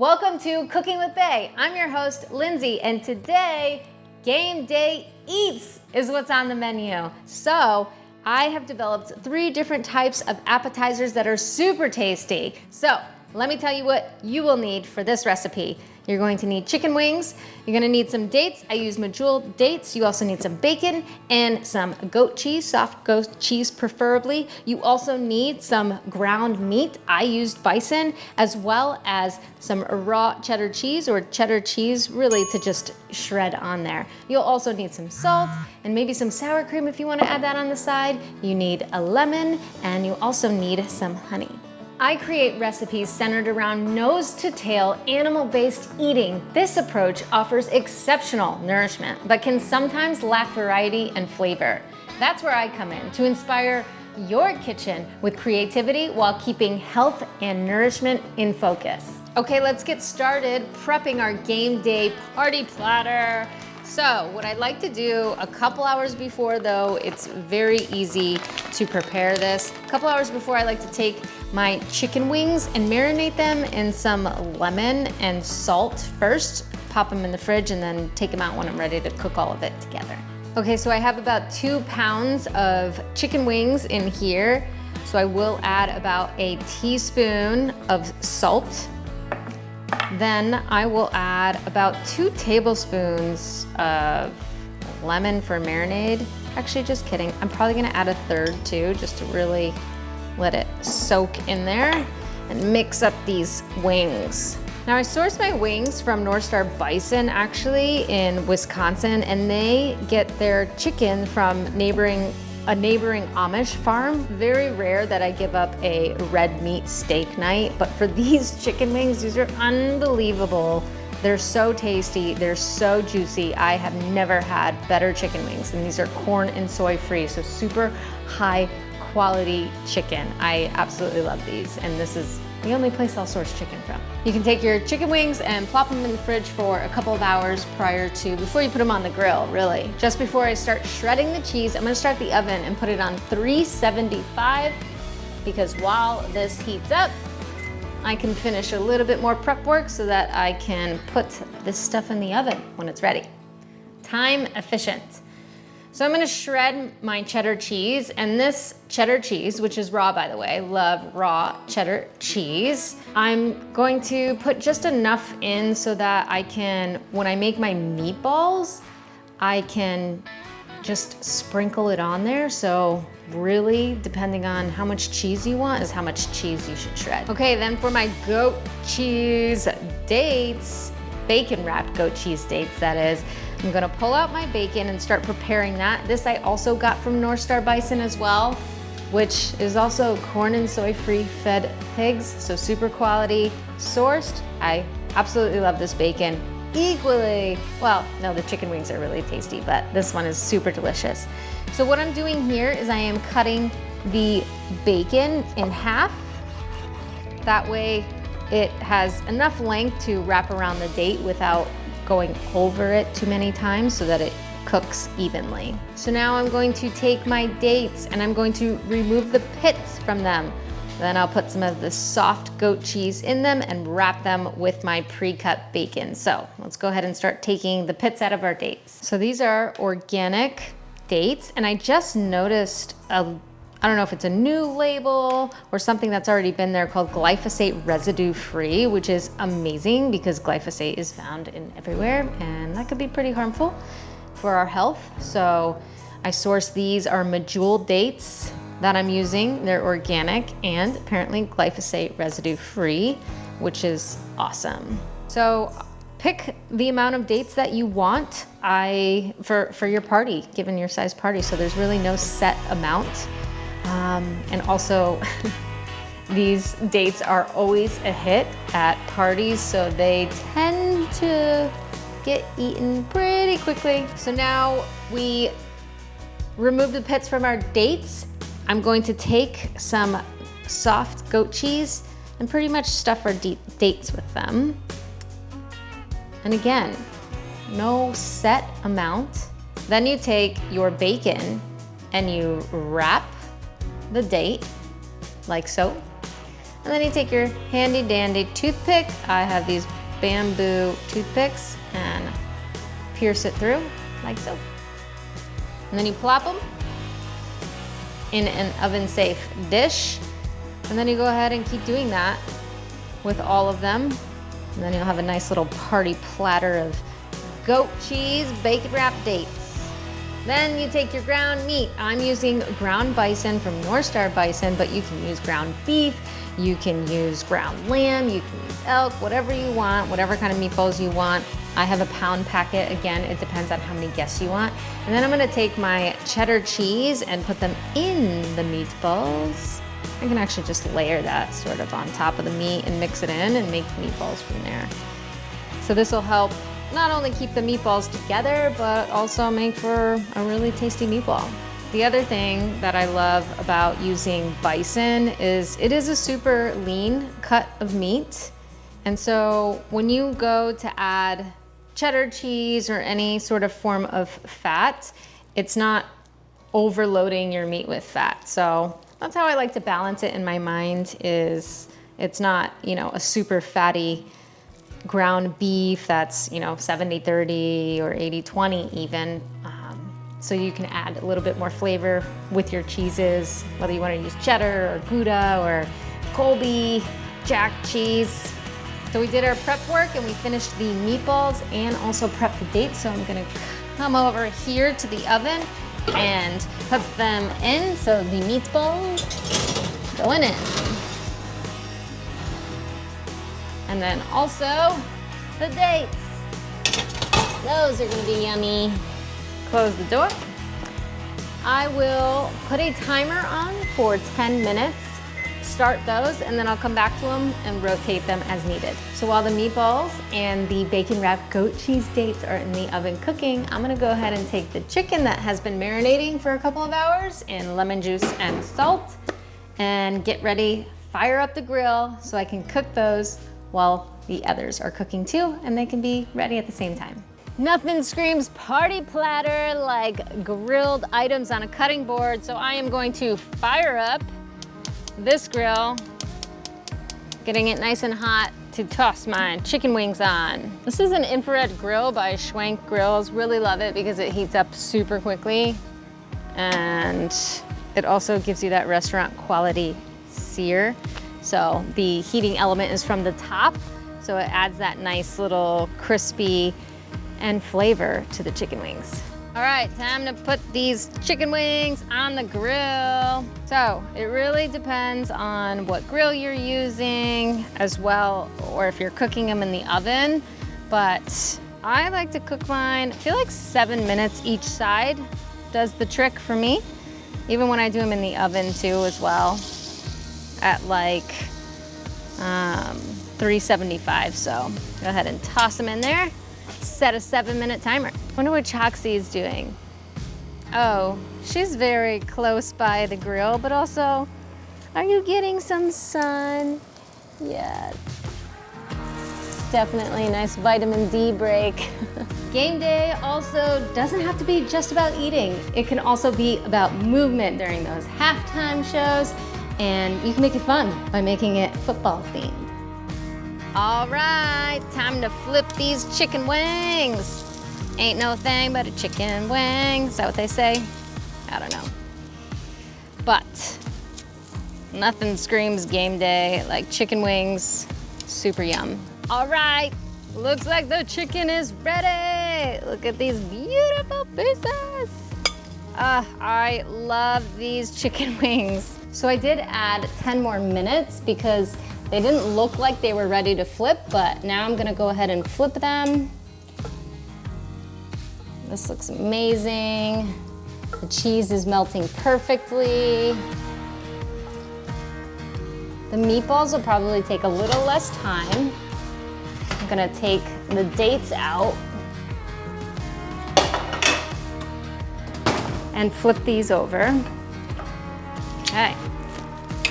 Welcome to Cooking with Bae. I'm your host, Lindsay, and today, Game Day Eats is what's on the menu. So, I have developed 3 different types of appetizers that are super tasty. So, let me tell you what you will need for this recipe. You're going to need chicken wings, you're gonna need some dates. I use Medjool dates. You also need some bacon and some goat cheese, soft goat cheese preferably. You also need some ground meat. I used bison, as well as some raw cheddar cheese or cheddar cheese, really to just shred on there. You'll also need some salt and maybe some sour cream if you wanna add that on the side. You need a lemon and you also need some honey. I create recipes centered around nose-to-tail animal-based eating. This approach offers exceptional nourishment, but can sometimes lack variety and flavor. That's where I come in, to inspire your kitchen with creativity while keeping health and nourishment in focus. Okay, let's get started prepping our game day party platter. So what I'd like to do a couple hours before, though, it's very easy to prepare this. A couple hours before, I like to take my chicken wings and marinate them in some lemon and salt first, pop them in the fridge, and then take them out when I'm ready to cook all of it together. Okay, so I have about 2 pounds of chicken wings in here. So I will add about a teaspoon of salt. Then I will add about 2 tablespoons of lemon for marinade. Actually, just kidding. I'm probably gonna add a third too, just to really let it soak in there and mix up these wings. Now I source my wings from North Star Bison actually in Wisconsin, and they get their chicken from a neighboring Amish farm. Very rare that I give up a red meat steak night, but for these chicken wings, these are unbelievable. They're so tasty, they're so juicy. I have never had better chicken wings, and these are corn and soy free, so super high quality chicken. I absolutely love these, and this is the only place I'll source chicken from. You can take your chicken wings and plop them in the fridge for a couple of hours before you put them on the grill, really. Just before I start shredding the cheese, I'm gonna start the oven and put it on 375, because while this heats up, I can finish a little bit more prep work so that I can put this stuff in the oven when it's ready. Time efficient. So I'm gonna shred my cheddar cheese, and this cheddar cheese, which is raw by the way, love raw cheddar cheese. I'm going to put just enough in so that I can, when I make my meatballs, I can just sprinkle it on there. So really, depending on how much cheese you want is how much cheese you should shred. Okay, then for my goat cheese dates, bacon wrapped goat cheese dates that is, I'm gonna pull out my bacon and start preparing that. This I also got from North Star Bison as well, which is also corn and soy free fed pigs, so super quality sourced. I absolutely love this bacon equally. Well, no, the chicken wings are really tasty, but this one is super delicious. So what I'm doing here is I am cutting the bacon in half. That way it has enough length to wrap around the date without going over it too many times so that it cooks evenly. So now I'm going to take my dates and I'm going to remove the pits from them. Then I'll put some of the soft goat cheese in them and wrap them with my pre-cut bacon. So let's go ahead and start taking the pits out of our dates. So these are organic dates, and I just noticed I don't know if it's a new label or something that's already been there, called glyphosate residue free, which is amazing because glyphosate is found in everywhere and that could be pretty harmful for our health. So I source these are Medjool dates that I'm using. They're organic and apparently glyphosate residue free, which is awesome. So pick the amount of dates that you want for your party, given your size party. So there's really no set amount. And also, these dates are always a hit at parties, so they tend to get eaten pretty quickly. So now we remove the pits from our dates. I'm going to take some soft goat cheese and pretty much stuff our dates with them. And again, no set amount. Then you take your bacon and you wrap the date like so. And then you take your handy dandy toothpick. I have these bamboo toothpicks and pierce it through like so. And then you plop them in an oven safe dish. And then you go ahead and keep doing that with all of them. And then you'll have a nice little party platter of goat cheese bacon wrapped dates. Then you take your ground meat. I'm using ground bison from North Star Bison, but you can use ground beef, you can use ground lamb, you can use elk, whatever you want, whatever kind of meatballs you want. I have a pound packet. Again, it depends on how many guests you want. And then I'm gonna take my cheddar cheese and put them in the meatballs. I can actually just layer that sort of on top of the meat and mix it in and make meatballs from there. So this will help not only keep the meatballs together, but also make for a really tasty meatball. The other thing that I love about using bison is it is a super lean cut of meat. And so when you go to add cheddar cheese or any sort of form of fat, it's not overloading your meat with fat. So that's how I like to balance it in my mind, is it's not, you know, a super fatty ground beef that's, you know, 70-30 or 80-20 even. So you can add a little bit more flavor with your cheeses, whether you want to use cheddar or Gouda or Colby, jack cheese. So we did our prep work and we finished the meatballs and also prepped the dates. So I'm gonna come over here to the oven and put them in. So the meatballs going in. And then also the dates. Those are gonna be yummy. Close the door. I will put a timer on for 10 minutes, start those, and then I'll come back to them and rotate them as needed. So while the meatballs and the bacon wrapped goat cheese dates are in the oven cooking, I'm gonna go ahead and take the chicken that has been marinating for a couple of hours in lemon juice and salt and get ready, fire up the grill so I can cook those while the others are cooking too, and they can be ready at the same time. Nothing screams party platter like grilled items on a cutting board, so I am going to fire up this grill, getting it nice and hot to toss my chicken wings on. This is an infrared grill by Schwenk Grills. Really love it because it heats up super quickly, and it also gives you that restaurant quality sear. So the heating element is from the top, so it adds that nice little crispy and flavor to the chicken wings. All right, time to put these chicken wings on the grill. So it really depends on what grill you're using as well, or if you're cooking them in the oven. But I like to cook mine, I feel like 7 minutes each side does the trick for me. Even when I do them in the oven too as well, at like 375. So go ahead and toss them in there. Set a 7-minute timer. Wonder what Choxie is doing. Oh, she's very close by the grill, but also, are you getting some sun? Yes. Definitely a nice vitamin D break. Game day also doesn't have to be just about eating. It can also be about movement during those halftime shows, and you can make it fun by making it football themed. All right, time to flip these chicken wings. Ain't no thing but a chicken wing. Is that what they say? I don't know. But nothing screams game day like chicken wings. Super yum. All right, looks like the chicken is ready. Look at these beautiful pieces. I love these chicken wings. So I did add 10 more minutes because they didn't look like they were ready to flip, but now I'm gonna go ahead and flip them. This looks amazing. The cheese is melting perfectly. The meatballs will probably take a little less time. I'm gonna take the dates out and flip these over. Okay,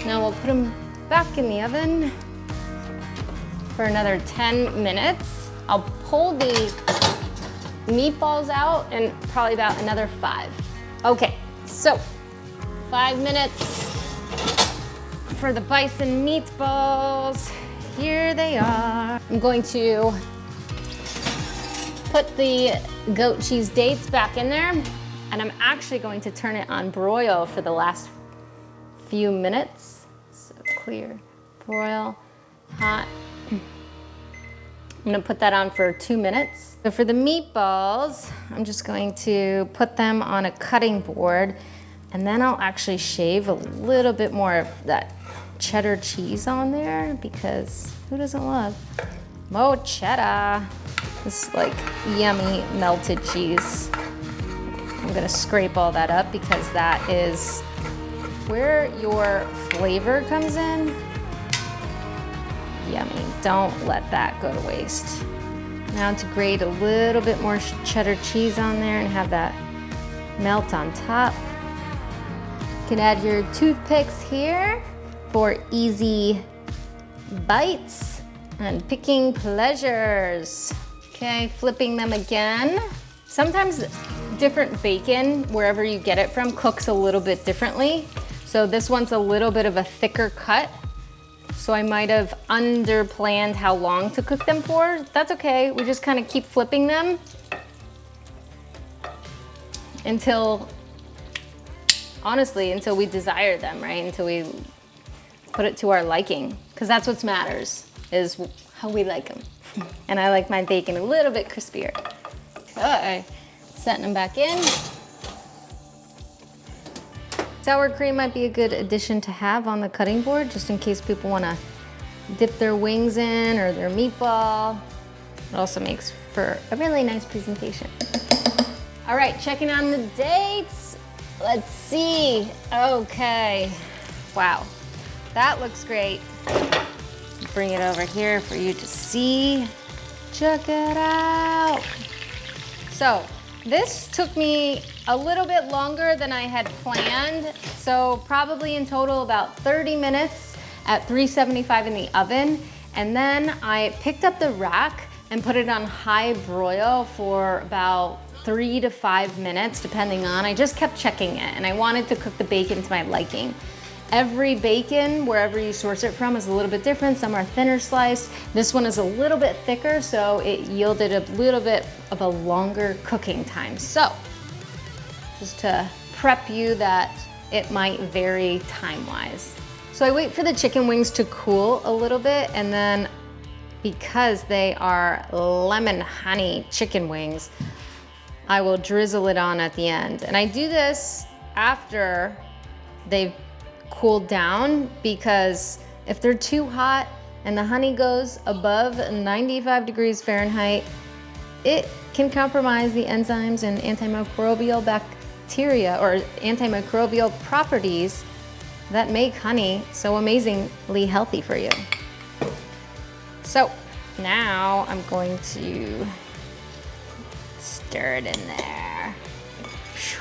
now we'll put them back in the oven for another 10 minutes. I'll pull the meatballs out in probably about another 5. Okay, so 5 minutes for the bison meatballs. Here they are. I'm going to put the goat cheese dates back in there, and I'm actually going to turn it on broil for the last few minutes. So clear, broil, hot. I'm gonna put that on for 2 minutes. So for the meatballs, I'm just going to put them on a cutting board, and then I'll actually shave a little bit more of that cheddar cheese on there, because who doesn't love more cheddar? This like yummy melted cheese. I'm gonna scrape all that up because that is where your flavor comes in. Yummy, don't let that go to waste. Now to grate a little bit more cheddar cheese on there and have that melt on top. You can add your toothpicks here for easy bites and picking pleasures. Okay, flipping them again. Sometimes different bacon, wherever you get it from, cooks a little bit differently. So this one's a little bit of a thicker cut. So I might have underplanned how long to cook them for. That's okay, we just kind of keep flipping them until, honestly, until we desire them, right? Until we put it to our liking, because that's what matters, is how we like them. And I like my bacon a little bit crispier. Okay, setting them back in. Sour cream might be a good addition to have on the cutting board, just in case people want to dip their wings in or their meatball. It also makes for a really nice presentation. All right, checking on the dates. Let's see. Okay. Wow, that looks great. Bring it over here for you to see. Check it out. So this took me a little bit longer than I had planned. So probably in total about 30 minutes at 375 in the oven. And then I picked up the rack and put it on high broil for about 3 to 5 minutes, depending on, I just kept checking it, and I wanted to cook the bacon to my liking. Every bacon, wherever you source it from, is a little bit different. Some are thinner sliced. This one is a little bit thicker, so it yielded a little bit of a longer cooking time. So, just to prep you that it might vary time-wise. So I wait for the chicken wings to cool a little bit, and then because they are lemon honey chicken wings, I will drizzle it on at the end. And I do this after they've cooled down, because if they're too hot and the honey goes above 95 degrees Fahrenheit, it can compromise the enzymes and antimicrobial bacteria or antimicrobial properties that make honey so amazingly healthy for you. So now I'm going to stir it in there.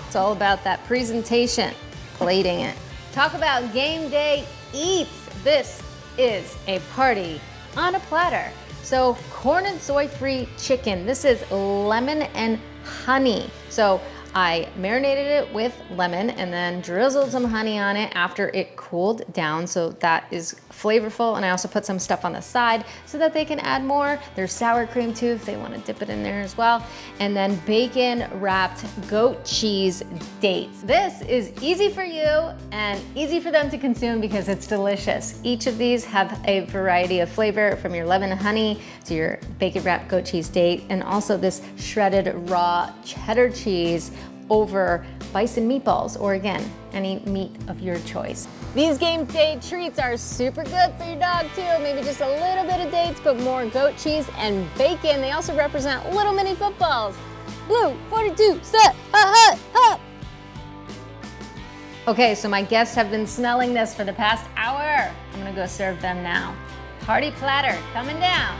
It's all about that presentation, plating it. Talk about game day eats. This is a party on a platter. So corn and soy-free chicken. This is lemon and honey. So I marinated it with lemon and then drizzled some honey on it after it cooled down, so that is flavorful. And I also put some stuff on the side so that they can add more. There's sour cream too if they want to dip it in there as well. And then bacon wrapped goat cheese dates. This is easy for you and easy for them to consume because it's delicious. Each of these have a variety of flavor, from your lemon and honey to your bacon wrapped goat cheese date, and also this shredded raw cheddar cheese over bison meatballs, or again, any meat of your choice. These game day treats are super good for your dog too. Maybe just a little bit of dates, but more goat cheese and bacon. They also represent little mini footballs. Blue, 42, set, Okay, so my guests have been smelling this for the past hour. I'm gonna go serve them now. Party platter coming down.